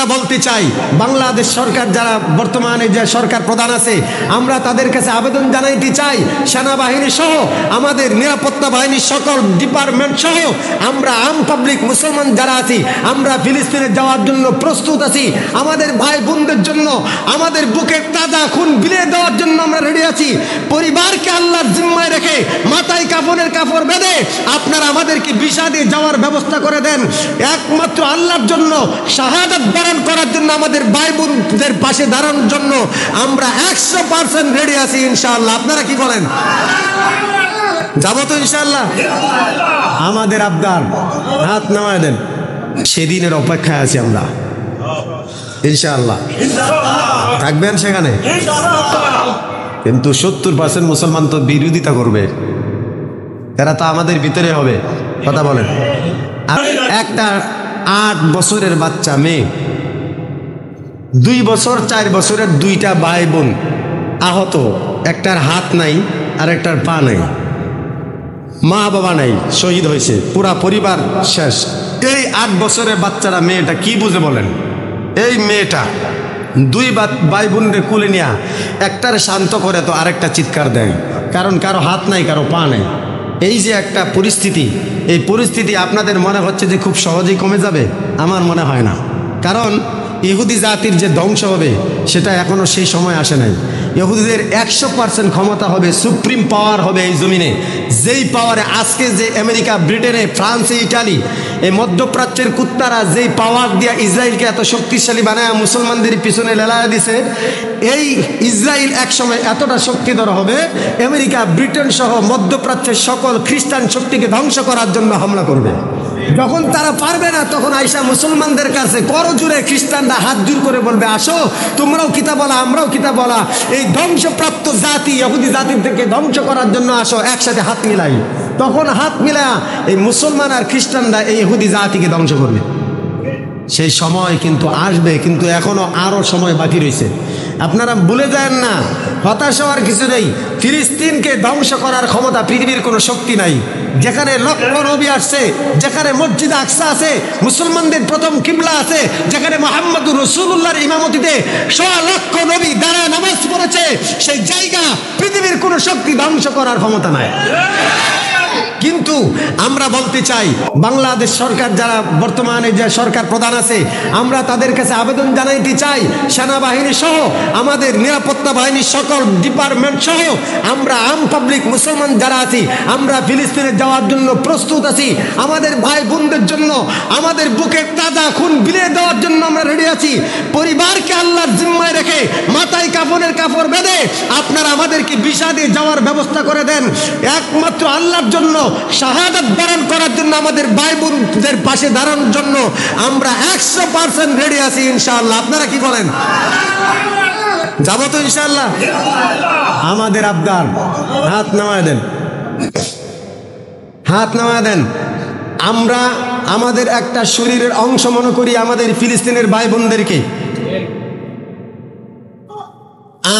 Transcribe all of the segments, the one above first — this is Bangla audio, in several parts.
আমরা বলতে চাই বাংলাদেশ সরকার যারা বর্তমানে যে সরকার প্রধান আছে আমরা তাদের কাছে আবেদন জানাইতে চাই সেনাবাহিনী সহ আমাদের নিরাপত্তা বাহিনীর সকল ডিপার্টমেন্ট সহ আমরা আম পাবলিক মুসলমান যারা আছি আমরা ফিলিস্তিনে যাওয়ার জন্য প্রস্তুত আছি। আমাদের ভাই বোনদের জন্য আমাদের বুকের তাজা খুন বিলিয়ে দেওয়ার জন্য আমরা রেডি আছি। পরিবারকে আল্লাহর জিম্মায় রেখে মাথায় কাফনের কাপড় বেঁধে আপনারা আমাদেরকে ভিসা দিয়ে যাওয়ার ব্যবস্থা করে দেন। একমাত্র আল্লাহর জন্য শাহাদাত বরণ করার জন্য আমাদের ভাই বোনদের পাশে দাঁড়ানোর জন্য আমরা 100% রেডি আছি ইনশাআল্লাহ। আপনারা কি বলেন? যাবো তো ইনশাআল্লাহ? আমাদের আবদার হাত নামায় দেন, সেদিনের অপেক্ষায় আছি আমরা ইনশাআল্লাহ। থাকবেন সেখানে? কিন্তু 70% মুসলমান তো বিরোধিতা করবে, এরা তো আমাদের ভিতরে হবে। কথা বলেন। একটা 8 বছরের বাচ্চা মেয়ে, 2 বছর 4 বছরের 2টা ভাই বোন আহত, একটার হাত নাই আর একটার পা নাই, মা বাবা নাই, শহীদ হয়েছে, পুরা পরিবার শেষ। এই 8 বছরের বাচ্চারা মেয়েটা কি বুঝে বলেন? এই মেয়েটা 2 ভাই বোনরে কুলে নিয়া একটার শান্ত করে তো আরেকটা চিৎকার দেয়, কারণ কারো হাত নাই কারো পা নাই। এই যে একটা পরিস্থিতি, এই পরিস্থিতি আপনাদের মনে হচ্ছে যে খুব সহজেই কমে যাবে? আমার মনে হয় না। কারণ ইহুদি জাতির যে ধ্বংস হবে সেটা এখনো সেই সময় আসে নাই। ইহুদিদের 100% ক্ষমতা হবে, সুপ্রিম পাওয়ার হবে এই জমিনে, যেই পাওয়ারে আজকে যে আমেরিকা, ব্রিটেনে, ফ্রান্সে, ইটালি, এই মধ্যপ্রাচ্যের কুত্তারা যেই পাওয়ার দিয়ে ইসরায়েলকে এত শক্তিশালী বানায় মুসলমানদের পিছনে লেলায়া দিছে, এই ইসরায়েল একসময় এতটা শক্তিধর হবে আমেরিকা, ব্রিটেন সহ মধ্যপ্রাচ্যের সকল খ্রিস্টান শক্তিকে ধ্বংস করার জন্য হামলা করবে। যখন তারা পারবে না তখন আইসা মুসলমানদের কাছে করজোরে খ্রিস্টানরা হাত জোর করে বলবে, আসো তোমরাও কিতাব বলা আমরাও কিতাব বলা, এই ধ্বংসপ্রাপ্ত জাতি ইহুদি জাতির থেকে ধ্বংস করার জন্য আসো, একসাথে হাত মিলাই। তখন হাত মিলা এই মুসলমান আর খ্রিস্টানরা এই ইহুদি জাতিকে ধ্বংস করবে। সেই সময় কিন্তু আসবে, কিন্তু এখনো আরো সময় বাকি রয়েছে। আপনারা ভুলে যান না, হতাশ হওয়ার কিছু নেই। ফিলিস্তিনকে ধ্বংস করার ক্ষমতা পৃথিবীর কোনো শক্তি নাই। যেখানে লক্ষ নবী আসছে, যেখানে মসজিদ আকসা আছে, মুসলমানদের প্রথম কিবলা আছে, যেখানে মুহাম্মদুর রাসূলুল্লাহর ইমামতিতে 100 লক্ষ নবী দাঁড়া নামাজ পড়েছে, সেই জায়গা পৃথিবীর কোনো শক্তি ধ্বংস করার ক্ষমতা নাই। কিন্তু আমরা বলতে চাই বাংলাদেশ সরকার যারা বর্তমানে যে সরকার প্রধান আছে আমরা তাদের কাছে আবেদন জানাইতে চাই সেনাবাহিনী সহ আমাদের নিরাপত্তা বাহিনীর সকল ডিপার্টমেন্ট সহ আমরা আম পাবলিক মুসলমান যারা আছি আমরা ফিলিস্তিনে যাওয়ার জন্য প্রস্তুত আছি। আমাদের ভাই বোনদের জন্য আমাদের বুকের তাজা খুন বিলিয়ে দেওয়ার জন্য আমরা রেডি আছি। পরিবারকে আল্লাহর জিম্মায় রেখে মাথায় কাফনের কাপড় বেঁধে আপনারা আমাদেরকে ভিসা দিয়ে যাওয়ার ব্যবস্থা করে দেন। একমাত্র আল্লাহর জন্য শাহাদাত বরণ করার জন্য আমাদের ভাই বোনদের পাশে দাঁড়ানোর জন্য আমরা 100% রেডি আছি ইনশাআল্লাহ। আপনারা কি বলেন? যাবো তো ইনশাআল্লাহ? আমাদের আবদার হাত নামায় দেন, হাত নামায় দেন। আমরা আমাদের একটা শরীরের অংশ মনে করি আমাদের ফিলিস্তিনের ভাই বোনদেরকে,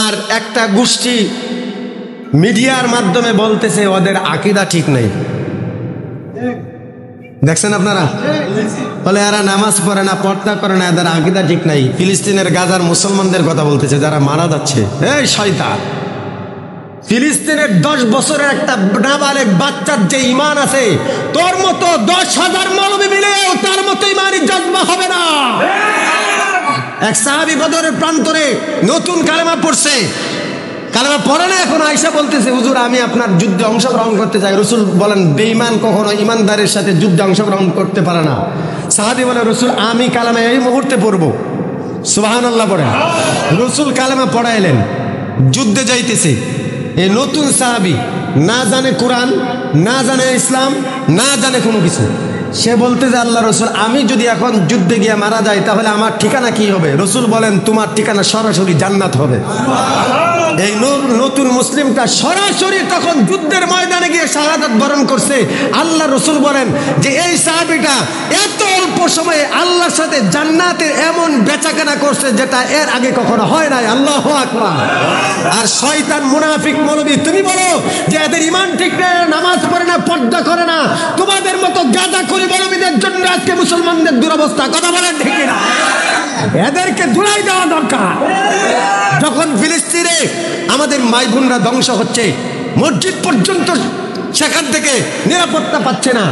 আর একটা গোষ্ঠী মিডিয়ার মাধ্যমে বলতেছে ওদের আকীদা ঠিক নেই। দেখছেন আপনারা? বলে এরা নামাজ পড়ে না, পর্দা করে না, এদের আকীদা ঠিক নাই। ফিলিস্তিনের গাজার মুসলমানদের কথা বলতেছে যারা মারা যাচ্ছে। এই শয়তান, ফিলিস্তিনের 10 বছরের একটা নাবালেগ বাচ্চার যে ঈমান আছে, তোর মতো 10,000 মৌলবী মিলেও তার মতো ঈমানি জজবা হবে না। এক সাহাবী বদরের প্রান্তরে নতুন কালেমা পড়ছে, কালেমা পড়ে না, এখন আয়েশা বলতেছে হুজুর আমি আপনার যুদ্ধে অংশগ্রহণ করতে চাই। রাসূল বলেন বেঈমান কখনো ঈমানদারের সাথে যুদ্ধে অংশগ্রহণ করতে পারে না। সাহাবী বলে রাসূল আমি কালেমা এই মুহূর্তে পড়ব। সুবহানাল্লাহ পড়ে রাসূল কালেমা পড়াইলেন, যুদ্ধে যাইতেছে। এই নতুন সাহাবী না জানে কোরআন, না জানে ইসলাম, না জানে কোনো কিছু। সে বলতে যে আল্লাহ রাসূল আমি যদি এখন যুদ্ধে গিয়ে মারা যাই তাহলে আমার ঠিকানা কি হবে? রাসূল বলেন তোমার ঠিকানা সরাসরি জান্নাত হবে। এই নতুন মুসলিমটা সরাসরি তখন যুদ্ধের ময়দানে গিয়ে শাহাদাত বরণ করছে। আল্লাহ রাসূল বলেন যে এই সাহাবীটা এত অল্প সময়ে আল্লাহর সাথে জান্নাতের এমন বেচাকেনা করছে যেটা এর আগে কখনো হয় নাই। আল্লাহু আকবার। আর শয়তান মুনাফিক মৌলবী তুমি বলো যে এদের ঈমান ঠিক না, নামাজ পড়ে না, পর্দা করে না, তোমাদের মতো গাঁজাখোর মৌলবীদের জন্য আজকে মুসলমানদের দুরবস্থা। কথা বলেন ঠিক না? এদেরকে ধুলাই দেওয়া দরকার। যখন ফিলিস্তিনে আমাদের মাই বোনরা ধ্বংস হচ্ছে, মসজিদ পর্যন্ত সেখান থেকে নিরাপত্তা পাচ্ছে না,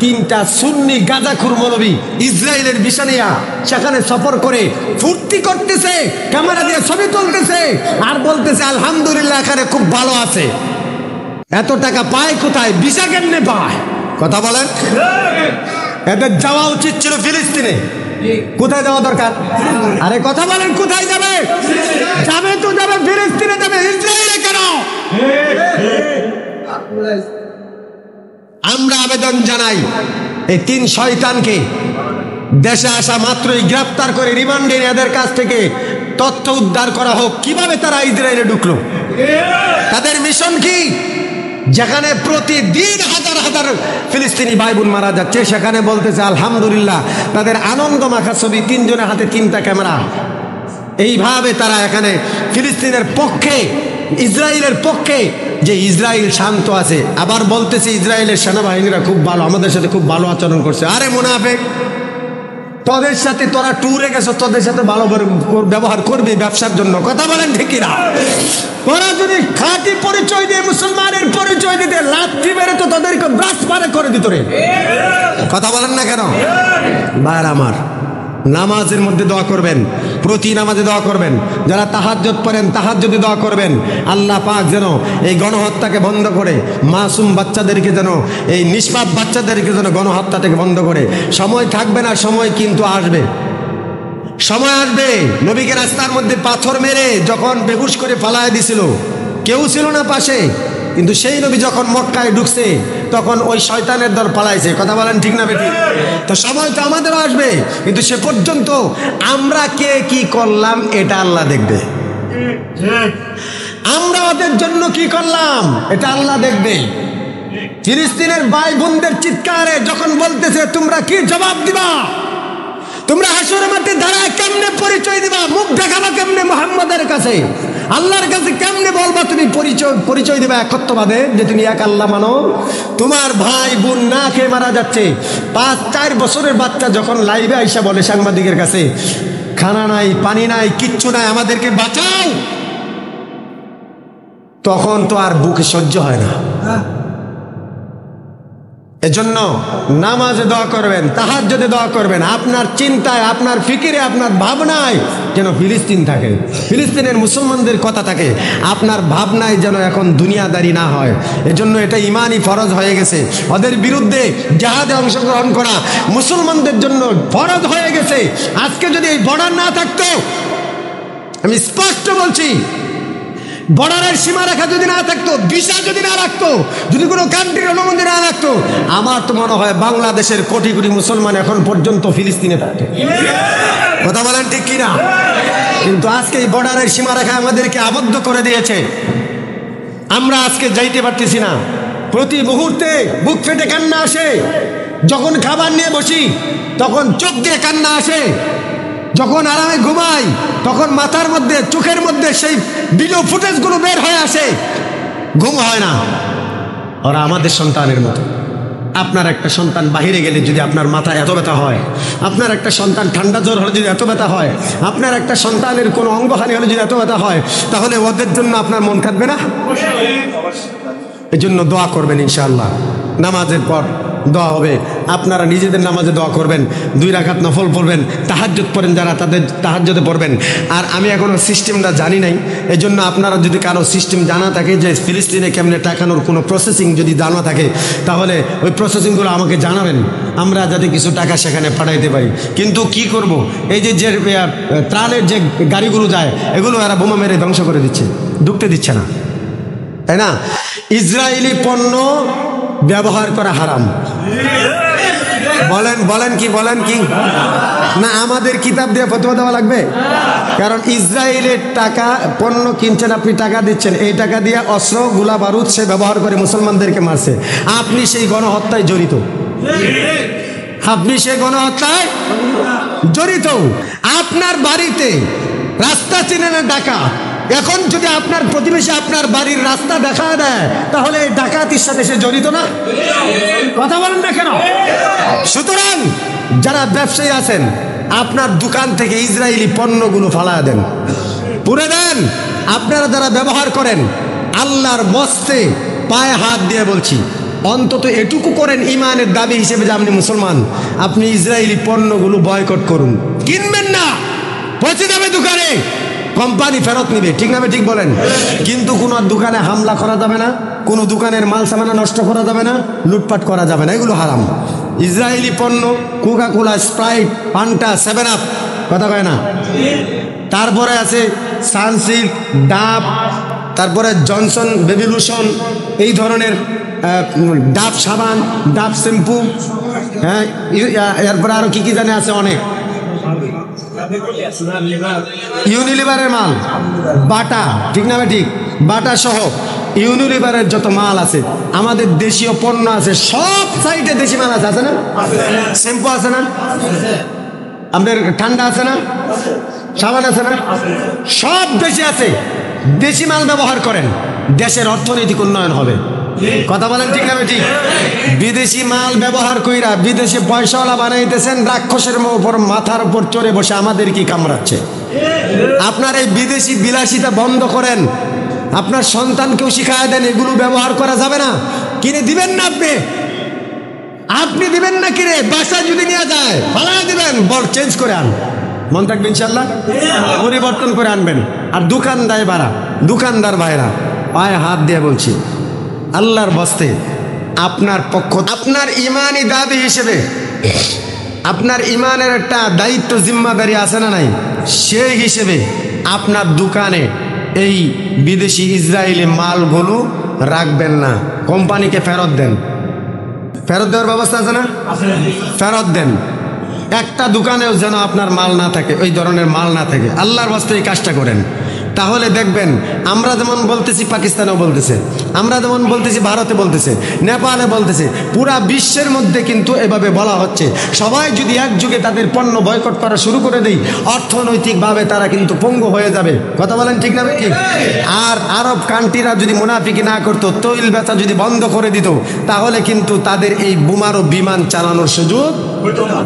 3টা সুন্নি গাঁজাখুর মৌলবী ইসরায়েলের বিছানিয়া সেখানে সফর করে ফুর্তি করতেছে, ক্যামেরা দিয়ে ছবি তুলতেছে আর বলতেছে আলহামদুলিল্লাহ এখানে খুব ভালো আছে। এত টাকা পায় কোথায়? ভিসা কেমনে পায়? কথা বলেন। এদের যাওয়া উচিত ছিল ফিলিস্তিনে। কোথায় যাওয়া দরকার? আরে কথা বলেন, কোথায় যাবে? যাবে তো যাবে ফিলিস্তিনে, যাবে ইসরায়েলে কেন? আমরা আবেদন জানাই এই 3 শয়তানকে দেশে আসা মাত্রই গ্রেফতার করে রিমান্ডে এদের কাছ থেকে তথ্য উদ্ধার করা হোক, কিভাবে তারা ইসরায়েলে ঢুকলো, তাদের মিশন কি। যেখানে প্রতিদিন হাজার হাজার ফিলিস্তিনি ভাই বোন মারা যাচ্ছে, সেখানে বলতেছে আলহামদুলিল্লাহ। তাদের আনন্দ মাখা ছবি, 3 জনের হাতে 3টা ক্যামেরা। এইভাবে তারা এখানে ফিলিস্তিনের পক্ষে, ইসরায়েলের পক্ষে, যে ইসরায়েল শান্ত আছে। আবার বলতেছে ইসরায়েলের সেনাবাহিনীরা খুব ভালো, আমাদের সাথে খুব ভালো আচরণ করছে। আরে মুনাফিক, তোদের সাথে তোরা ট্যুরে গেছো, তোদের সাথে ভালো ব্যবহার করবি ব্যবসার জন্য। কথা বলেন ঠিক কিনা? তোরা যদি খাঁটি পরিচয় দিয়ে মুসলমানের পরিচয় দিতে, লাথি মেরে তো তোদেরকে ব্রাশ পারে করে দিত রে। কথা বলেন না কেন? ভাইরা আমার, নামাজের মধ্যে দোয়া করবেন, প্রতি নামাজে দোয়া করবেন। যারা তাহাজ্জুদ পড়েন তাহাজ্জুদে দোয়া করবেন, আল্লাহ পাক যেন এই গণহত্যাকে বন্ধ করে, মাসুম বাচ্চাদেরকে যেন, এই নিষ্পাপ বাচ্চাদেরকে যেন গণহত্যা থেকে বন্ধ করে। সময় থাকবে না, সময় কিন্তু আসবে, সময় আসবে। নবীকে রাস্তার মধ্যে পাথর মেরে যখন বেহুশ করে ফালায় দিছিল, কেউ ছিল না পাশে, কিন্তু সেই নবী যখন মক্কায় ঢুকছে তখন ওই শয়তানের দল পালাইছে। কথা বলেন ঠিক না বেঠিক? তো সময় তো আমাদেরও আসবে, কিন্তু সে পর্যন্ত আমরা কে কি করলাম এটা আল্লাহ দেখবে। আমরা ওদের জন্য কি করলাম এটা আল্লাহ দেখবে। ফিলিস্তিনের ভাই বোনদের চিৎকারে যখন বলতেছে তোমরা কি জবাব দিবা, তোমরা হাসরের মাঠে দাঁড়ায় কেমনে পরিচয় দিবা, মুখ দেখাবা কেমনে মুহাম্মাদের কাছে, আল্লাহর কাছে কেমনে বলবা তুমি পরিচয় দিবা একত্ববাদে যে তুমি এক আল্লাহ মানো। তোমার ভাই বোন না খেয়ে মারা যাচ্ছে, 5-4 বছরের বাচ্চা যখন লাইভে আইসা বলে সাংবাদিকের কাছে খানা নাই, পানি নাই, কিচ্ছু নাই, আমাদেরকে বাঁচাও, তখন তো আর বুকে সহ্য হয় না। এজন্য নামাজে দোয়া করবেন, তাহাজ্জুদে দোয়া করবেন, আপনার চিন্তায়, আপনার ফিকিরে, আপনার ভাবনায় যেন ফিলিস্তিন থাকে, ফিলিস্তিনের মুসলমানদের কথা থাকে, আপনার ভাবনায় যেন এখন দুনিয়াদারি না হয়। এজন্য এটা ইমানই ফরজ হয়ে গেছে। ওদের বিরুদ্ধে জিহাদে অংশগ্রহণ করা মুসলমানদের জন্য ফরজ হয়ে গেছে। আজকে যদি এই বর্ডার না থাকতো, আমি স্পষ্ট বলছি, বর্ডারের সীমারেখা যদি না থাকতো, ভিসা যদি না রাখতো, যদি কোনো কান্ট্রির অনুমতি না রাখতো, আমার তো মনে হয় বাংলাদেশের কোটি কোটি মুসলমান এখন পর্যন্ত ফিলিস্তিনে থাকে। কথা বলেন ঠিক কিনা? কিন্তু আজকে এই বর্ডারের সীমারেখা আমাদেরকে আবদ্ধ করে দিয়েছে। আমরা আজকে যাইতে পারতেছি না। প্রতি মুহূর্তে বুক ফেটে কান্না আসে। যখন খাবার নিয়ে বসি তখন চোখ দিয়ে কান্না আসে। যখন আরামে ঘুমাই তখন মাথার মধ্যে, চোখের মধ্যে সেই ভিডিও ফুটেজগুলো বের হয়ে আসে, ঘুম হয় না। ওরা আমাদের সন্তানের মতো। আপনার একটা সন্তান বাহিরে গেলে যদি আপনার মাথা এত ব্যথা হয়, আপনার একটা সন্তান ঠান্ডা জ্বর হলে যদি এত ব্যথা হয়, আপনার একটা সন্তানের কোনো অঙ্গহানি হলে যদি এত ব্যথা হয়, তাহলে ওদের জন্য আপনার মন কাঁদবে না? এই জন্য দোয়া করবেন ইনশাআল্লাহ। নামাজের পর দোয়া হবে, আপনারা নিজেদের নামাজে দোয়া করবেন, 2 রাকাত নফল পড়বেন, তাহাজ্জুদ পড়েন যারা তাদের তাহাজ্জুদে পড়বেন। আর আমি এখনও সিস্টেমটা জানি নাই, এই জন্য আপনারা যদি কারো সিস্টেম জানা থাকে যে ফিলিস্তিনে কেমনে টাকানোর কোনো প্রসেসিং যদি জানা থাকে, তাহলে ওই প্রসেসিংগুলো আমাকে জানাবেন, আমরা যাতে কিছু টাকা সেখানে পাঠাইতে পারি। কিন্তু কি করব, এই যে ত্রাণের যে গাড়িগুলো যায়, এগুলো এরা বোমা মেরে ধ্বংস করে দিচ্ছে, ঢুকতে দিচ্ছে না, তাই না? ইসরায়েলি পণ্য ব্যবহার করা হারাম। বলেন কি না আমাদের কিতাব দিয়ে ফতোয়া দেওয়া লাগবে? কারণ ইসরায়েলের টাকা পণ্য কিনছেন, আপনি টাকা দিচ্ছেন, এই টাকা দিয়ে অস্ত্র, গোলা বারুদ সে ব্যবহার করে মুসলমানদেরকে মারছে। আপনি সেই গণহত্যায় জড়িত, আপনি সেই গণহত্যায় জড়িত। আপনার বাড়িতে রাস্তা চিনে না ডাকাত, এখন যদি আপনার প্রতিবেশী আপনার বাড়ির রাস্তা দেখা দেয়, তাহলে এই ডাকাতির সাথে সে জড়িত না? কথা বলেন না কেন? সুতরাং যারা ব্যবসায়ী আছেন আপনার দোকান থেকে ইসরায়েলি পণ্যগুলো ফালায়া দেন, পুড়ে দেন। আপনারা যারা ব্যবহার করেন, আল্লাহর মস্তে পায়ে হাত দিয়ে বলছি, অন্তত এটুকু করেন ইমানের দাবি হিসেবে যে আপনি মুসলমান, আপনি ইসরায়েলি পণ্যগুলো বয়কট করুন, কিনবেন না, পচে যাবে দোকানে, কোম্পানি ফেরত নিবে, ঠিক না? ঠিক বলেন। কিন্তু কোনো দোকানে হামলা করা যাবে না, কোনো দোকানের মাল সামানা নষ্ট করা যাবে না, লুটপাট করা যাবে না, এগুলো হারাম। ইসরায়েলি পণ্য কোকা কোলা, স্প্রাইট, পান্টা, 7 আপ, কথা কয় না? তারপরে আছে সানসিল্ক, ডাব, তারপরে জনসন বেবি লোশন, এই ধরনের ডাব সাবান, ডাব শ্যাম্পু, হ্যাঁ, এরপরে আরো কি কি জানে আছে অনেক, ইউনিলিভারের মাল, বাটা, ঠিক না? ঠিক, বাটা সহ ইউনিলিভারের যত মাল আছে, আমাদের দেশীয় পণ্য আছে, সব সাইডে দেশি মাল আছে, আছে না? শ্যাম্পু আছে না? আমাদের ঠান্ডা আছে না? সাবান আছে না? সব দেশে আছে। দেশি মাল ব্যবহার করেন, দেশের অর্থনৈতিক উন্নয়ন হবে, কথা বলেন, ঠিক না? ঠিক। বিদেশি মাল ব্যবহার কইরা বিদেশে পয়সাওয়ালা বানাইতেছেন, রাক্ষসের উপর মাথার উপর চড়ে বসে আমাদের কি কামড়াচ্ছে। আপনার এই বিদেশি বিলাসিতা বন্ধ করেন, আপনার সন্তানকেও শিখায় দেন এগুলো ব্যবহার করা যাবে না। কিনে দিবেন না আপনি, আপনি দিবেন না কিনে, বাসায় যদি নিয়ে যায় ফালাই দিবেন, বল চেঞ্জ করে আন, মন থাকবে ইনশাল্লাহ, পরিবর্তন করে আনবেন। আর দোকানদার ভাইরা পায়ে হাত দিয়ে বলছি, আল্লাহর বস্তে আপনার পক্ষ, আপনার ইমানি দাবি হিসেবে, আপনার ইমানের একটা দায়িত্ব জিম্মাদারি আছে না নাই, সেই হিসেবে আপনার দোকানে এই বিদেশি ইসরায়েলি মালগুলো রাখবেন না, কোম্পানিকে ফেরত দেন। ফেরত দেওয়ার ব্যবস্থা আছে না? ফেরত দেন। একটা দোকানেও যেন আপনার মাল না থাকে, ওই ধরনের মাল না থাকে, আল্লাহর বাস্তে এই কাজটা করেন। তাহলে দেখবেন, আমরা যেমন বলতেছি পাকিস্তানেও বলতেছে, আমরা যেমন বলতেছি ভারতে বলতেছে, নেপালে বলতেছে, পুরা বিশ্বের মধ্যে কিন্তু এভাবে বলা হচ্ছে। সবাই যদি একযোগে তাদের পণ্য বয়কট করা শুরু করে দেয়, অর্থনৈতিকভাবে তারা কিন্তু পঙ্গু হয়ে যাবে, কথা বলেন, ঠিক না? ঠিক। আর আরব কান্ট্রিরা যদি মুনাফিকি না করতো, তৈল বেচা যদি বন্ধ করে দিত, তাহলে কিন্তু তাদের এই বোমারো বিমান চালানোর সুযোগ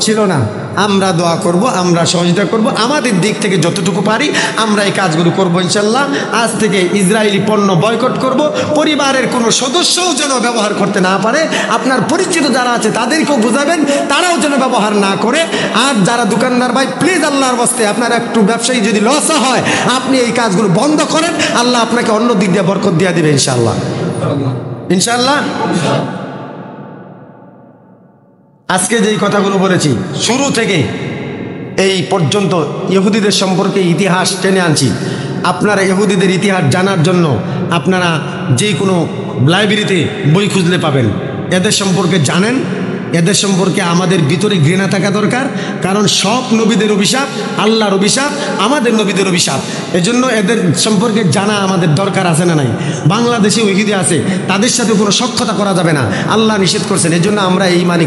ছিল না। আমরা দোয়া করব, আমরা সহযোগিতা করব, আমাদের দিক থেকে যতটুকু পারি আমরা এই কাজগুলো করব ইনশাল্লাহ। আজ থেকে ইসরায়েলি পণ্য বয়কট করব, পরিবারের কোনো সদস্যও যেন ব্যবহার করতে না পারে, আপনার পরিচিত যারা আছে তাদেরকেও বোঝাবেন, তারাও যেন ব্যবহার না করে। আর যারা দোকানদার ভাই, প্লিজ আল্লাহর বস্তে, আপনার একটু ব্যবসায়ী যদি লস হয়, আপনি এই কাজগুলো বন্ধ করেন, আল্লাহ আপনাকে অন্য দিক দিয়ে বরকত দিয়ে দেবে ইনশাল্লাহ, ইনশাল্লাহ। আজকে যেই কথাগুলো বলেছি, শুরু থেকে এই পর্যন্ত ইহুদিদের সম্পর্কে ইতিহাস টেনে আনছি। আপনারা ইহুদিদের ইতিহাস জানার জন্য আপনারা যে কোনো লাইব্রেরিতে বই খুঁজলে পাবেন। এদের সম্পর্কে জানেন, এদের সম্পর্কে আমাদের ভিতরে ঘৃণা থাকা দরকার, কারণ সব নবীদের অভিশাপ, আল্লাহর অভিশাপ, আমাদের নবীদের অভিশাপ। এজন্য এদের সম্পর্কে জানা আমাদের দরকার আছে না নাই? বাংলাদেশে ইহুদি আছে, তাদের সাথে কোনো সখ্যতা করা যাবে না, আল্লাহ নিষেধ করছেন। এজন্য আমরা এই মানি